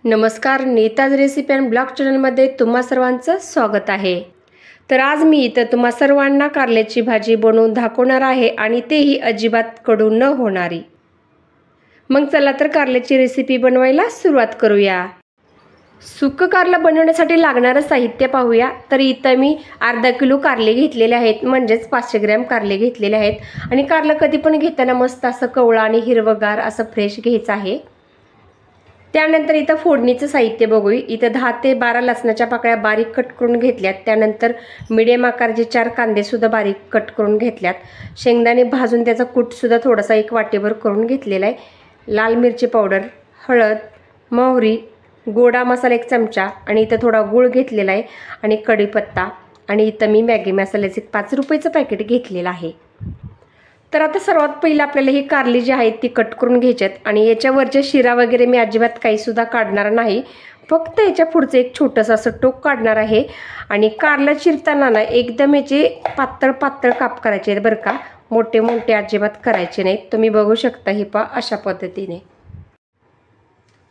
नमस्कार, Nita's recipe and blog चॅनलमध्ये तुम्हा सर्वांचं स्वागत आहे। तर आज मी इथं तुम्हा सर्वांना कारल्याची भाजी बनवून दाखवणार आहे आणि तेही अजिबात कडू न होणारी। मग चला तर कारल्याची रेसिपी बनवायला सुरुवात करूया। सुकं कारलं बनवण्यासाठी लागणारं साहित्य पाहूया। तर इथं मी अर्धा किलो कारले घेतलेले आहेत, म्हणजेच 500 ग्रॅम कारले घेतलेले आहेत। आणि कारलं कधी पण घेताना मस्त असं कवळं आणि हिरवगार असं फ्रेश घ्यायचं आहे। त्यानंतर इथं फोडणीचं साहित्य बघूया। इथं 10 ते 12 लसणाच्या पाकळ्या बारीक कट करून घेतल्यात। त्यानंतर मीडियम आकाराचे 4 कांदे सुद्धा बारीक कट करून घेतल्यात। शेंगदाणे भाजून त्याचा कूट सुद्धा थोडासा 1 वाटीभर करून घेतलेला आहे। लाल मिरची पावडर, हळद, मोहरी, गोडा मसाला 1 चमचा आणि इथं थोडा गूळ घेतलेला आहे आणि कढीपत्ता आणि इथं मी मॅगी मसाल्याचे 5 रुपयाचं पॅकेट घेतलेलं आहे। तर आता सर्वात पहिलं आपल्याला ही कारली जी आहेत ती कट करून घ्यायच्यात आणि याच्यावरच्या शिरा वगैरे मी अजिबात काही सुद्धा काढणार नाही, फक्त याच्या पुढचं एक छोटंसं असं टोक काढणार आहे। आणि कारला चिरताना ना एकदम याचे पातळ पातळ काप करायचे आहेत बरं का, मोठे मोठे अजिबात करायचे नाहीत। तुम्ही बघू शकता हे पा अशा पद्धतीने।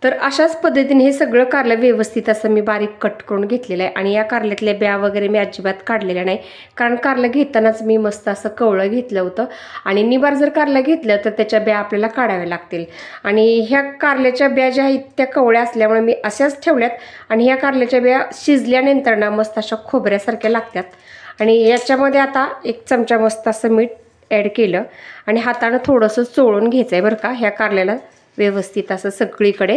तर अशाच पद्धतीने हे सगळं कारलं व्यवस्थित असं मी बारीक कट करून घेतलेलं आहे। आणि या कारल्यातल्या ब्या वगैरे मी अजिबात काढलेल्या नाही, कारण कारलं घेतानाच मी मस्त असं कवळं घेतलं होतं आणि निबार जर कारलं घेतलं तर त्याच्या ब्या आपल्याला काढाव्या लागतील। आणि ह्या कारल्याच्या ब्या ज्या आहेत त्या कवळ्या असल्यामुळे मी अशाच ठेवल्यात आणि ह्या कारल्याच्या ब्या शिजल्यानंतर ना मस्त अशा खोबऱ्यासारख्या लागतात। आणि याच्यामध्ये आता 1 चमचा मस्त असं मीठ ॲड केलं आणि हाताने थोडंसं चोळून घ्यायचं आहे बरं का ह्या कारल्याला व्यवस्थित असं सगळीकडे।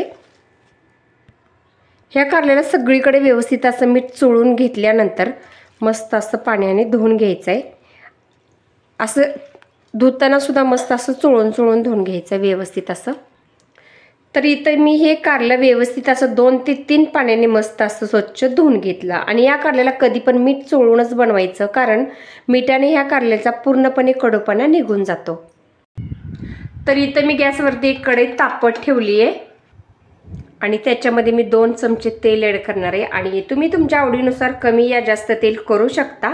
ह्या कारल्याला सगळीकडे व्यवस्थित असं मीठ चोळून घेतल्यानंतर मस्त असं पाण्याने धुवून घ्यायचं आहे। असं धुताना सुद्धा मस्त असं चोळून चोळून धुवून घ्यायचं व्यवस्थित असं। तर इथं मी हे कारलं व्यवस्थित असं 2 ते 3 पाण्याने मस्त असं स्वच्छ धुवून घेतलं। आणि या कारल्याला कधी पण मीठ चोळूनच बनवायचं, कारण मिठाने ह्या कारल्याचा पूर्णपणे कडूपणा निघून जातो। तर इथं मी गॅसवरती एक कढई तापत ठेवली आहे आणि त्याच्यामध्ये मी 2 चमचे तेल ॲड करणार आहे आणि तुम्ही तुमच्या आवडीनुसार कमी या जास्त तेल करू शकता।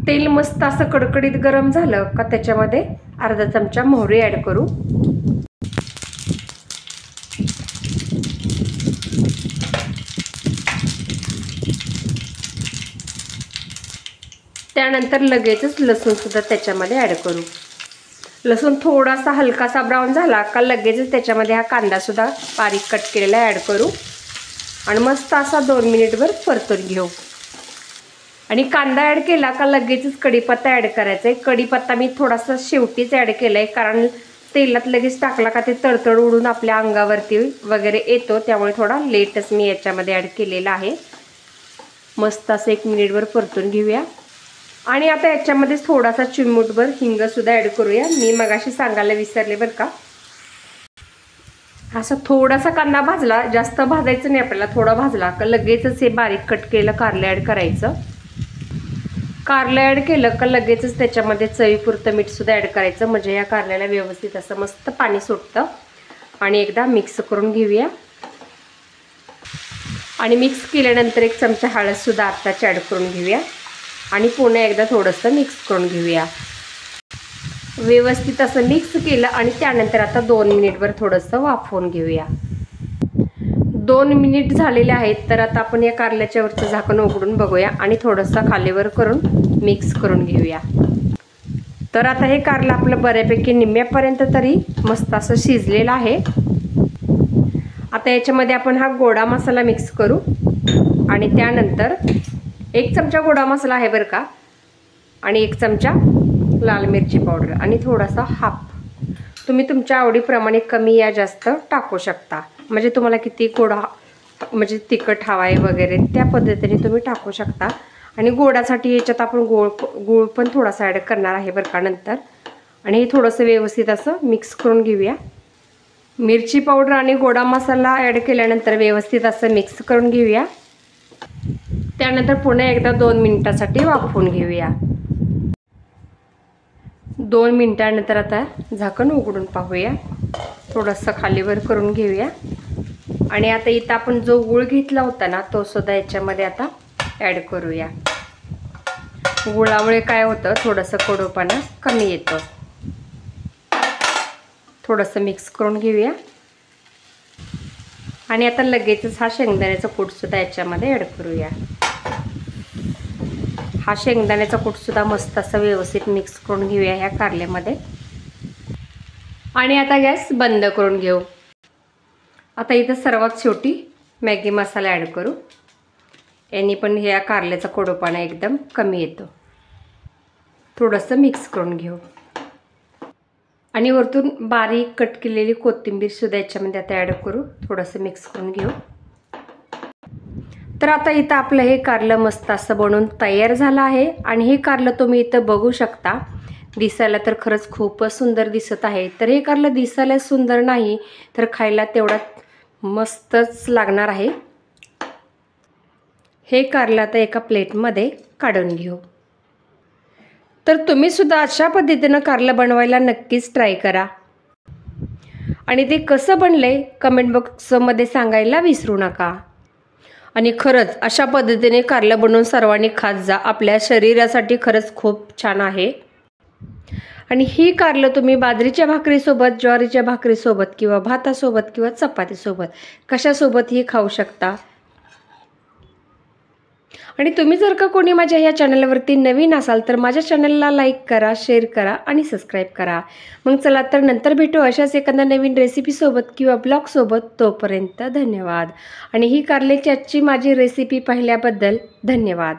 तेल मस्त असं कडकडीत गरम झालं का त्याच्यामध्ये अर्धा चमचा मोहरी ॲड करू। त्यानंतर लगेचच लसूण सुद्धा त्याच्यामध्ये ॲड करू। लसूण थोडासा हलकासा ब्राऊन झाला का लगेचच त्याच्यामध्ये हा कांदा सुद्धा बारीक कट केलेला ॲड करू आणि मस्त असा 2 मिनिटभर परतून घेऊ। आणि कांदा ॲड केला का लगेचच कढीपत्ता ॲड करायचा आहे। कढीपत्ता मी थोडासा शेवटीच ॲड केला आहे, कारण तेलात लगेच टाकला का ते तडतड उडून आपल्या अंगावरती वगैरे येतो, त्यामुळे थोडा लेटच मी याच्यामध्ये ॲड केलेला आहे। मस्त असं 1 मिनिटभर परतून घेऊया। आणि आता याच्यामध्ये थोडासा चिमूटभर हिंग सुद्धा ॲड करूया। मी मगाशी सांगायला विसरले बरं का। असा थोडासा कांदा भाजला, जास्त भाजायचं नाही आपल्याला, थोडा भाजला का लगेचच हे बारीक कट केलेलं कारलं ॲड करायचं। कारलं ॲड केलं का लगेचच त्याच्यामध्ये चवीपुरतं मीठ सुद्धा ॲड करायचं, म्हणजे या कारल्याला व्यवस्थित असं मस्त पाणी सुटतं। आणि एकदा मिक्स करून घेऊया। आणि मिक्स केल्यानंतर 1 चमचा हळद सुद्धा आत्ताच ॲड करून घेऊया आणि पुन्हा एकदा थोडंसं मिक्स करून घेऊया। व्यवस्थित असं मिक्स केलं आणि त्यानंतर आता 2 मिनिटभर थोडंसं वाफवून घेऊया। 2 मिनिट झालेले आहेत। तर आता आपण या कारल्याच्या वरचं झाकण उघडून बघूया आणि थोडंसं खालीवर करून मिक्स करून घेऊया। तर आता हे कारलं आपलं बऱ्यापैकी निम्म्यापर्यंत तरी मस्त असं शिजलेलं आहे। आता याच्यामध्ये आपण हा गोडा मसाला मिक्स करू आणि त्यानंतर 1 चमचा गोडा मसाला आहे बरं का, आणि 1 चमचा लाल मिरची पावडर आणि थोडासा हाफ, तुम्ही तुमच्या आवडीप्रमाणे कमी या जास्त टाकू शकता, म्हणजे तुम्हाला किती गोडा म्हणजे तिखट हवा आहे वगैरे त्या पद्धतीने तुम्ही टाकू शकता। आणि गोडासाठी याच्यात आपण गूळ पण थोडासा ॲड करणार आहे बरं का नंतर। आणि हे थोडंसं व्यवस्थित असं मिक्स करून घेऊया। मिरची पावडर आणि गोडा मसाला ॲड केल्यानंतर व्यवस्थित असं मिक्स करून घेऊया। त्यानंतर पुन्हा एकदा 2 मिनिटांसाठी वाफवून घेऊया। 2 मिनिटांनंतर आता झाकण उघडून पाहूया, थोडंसं खालीवर करून घेऊया। आणि आता इथं आपण जो गूळ घेतला होता ना तो सुद्धा याच्यामध्ये आता ॲड करूया। गुळामुळे काय होतं, थोडंसं कडूपणा कमी येतो। थोडंसं मिक्स करून घेऊया आणि आता लगेचच हा शेंगदाण्याचा कूटसुद्धा याच्यामध्ये ॲड करूया। हा शेंगदाण्याचा कूटसुद्धा मस्त असं व्यवस्थित मिक्स करून घेऊया ह्या कारल्यामध्ये। आणि आता गॅस बंद करून घेऊ। आता इथं सर्वात शेवटी मॅगी मसाला ॲड करू। याने पण ह्या कारल्याचा कडूपणा एकदम कमी येतो। थोडंसं मिक्स करून घेऊ आणि वरतून बारीक कट केलेली कोथिंबीर सुद्धा याच्यामध्ये आता ॲड करू। थोडंसं मिक्स करून घेऊ। तर आता इथं आपलं हे कारलं मस्त असं बनवून तयार झालं आहे। आणि हे कारलं तुम्ही इथं बघू शकता, दिसायला तर खरंच खूपच सुंदर दिसत आहे। तर हे कारलं दिसायला सुंदर नाही तर खायला तेवढा मस्तच लागणार आहे। हे कारलं आता एका प्लेटमध्ये काढून घेऊ। तर तुम्ही सुद्धा अशा पद्धतीनं कारलं बनवायला नक्कीच ट्राय करा आणि ते कसं बनले कमेंट बॉक्समध्ये सांगायला विसरू नका। आणि खरंच अशा पद्धतीने कारलं बनवून सर्वांनी खात जा, आपल्या शरीरासाठी खरंच खूप छान आहे। आणि ही कारलं तुम्ही बाजरीच्या भाकरीसोबत, ज्वारीच्या भाकरीसोबत किंवा भातासोबत किंवा चपातीसोबत कशासोबतही खाऊ शकता। आणि तुम्ही जर का कोणी माझ्या या चॅनलवरती नवीन असाल तर माझ्या चॅनलला लाईक करा, शेअर करा आणि सबस्क्राईब करा। मग चला तर नंतर भेटू अशाच एखाद्या नवीन रेसिपीसोबत किंवा ब्लॉगसोबत। तोपर्यंत धन्यवाद। आणि ही कारल्याची आजची माझी रेसिपी पाहिल्याबद्दल धन्यवाद।